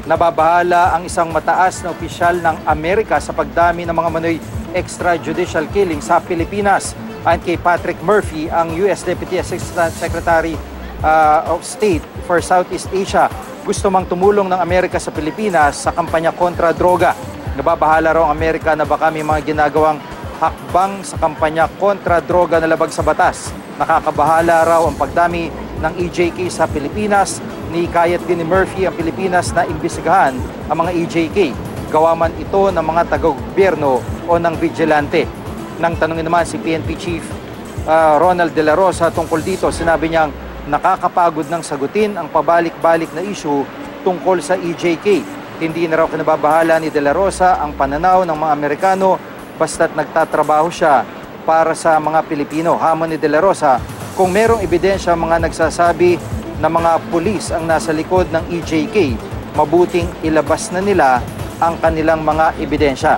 Nababahala ang isang mataas na opisyal ng Amerika sa pagdami ng mga manoy extrajudicial killing sa Pilipinas. Ayon kay Patrick Murphy, ang U.S. Deputy Assistant Secretary of State for Southeast Asia, gusto mang tumulong ng Amerika sa Pilipinas sa kampanya kontra droga. Nababahala raw ang Amerika na baka may mga ginagawang hakbang sa kampanya kontra droga na labag sa batas. Nakakabahala raw ang pagdami ng EJK sa Pilipinas. Nihikayat din ni Murphy ang Pilipinas na imbestigahan ang mga EJK. Gawa man ito ng mga taga-gobyerno o ng vigilante. Nang tanungin naman si PNP Chief Ronald De La Rosa tungkol dito, sinabi niyang nakakapagod ng sagutin ang pabalik-balik na issue tungkol sa EJK. Hindi na raw kinababahala ni De La Rosa ang pananaw ng mga Amerikano basta't nagtatrabaho siya para sa mga Pilipino. Hamon ni De La Rosa, kung merong ebidensya mga nagsasabi na mga pulis ang nasa likod ng EJK, mabuting ilabas na nila ang kanilang mga ebidensya.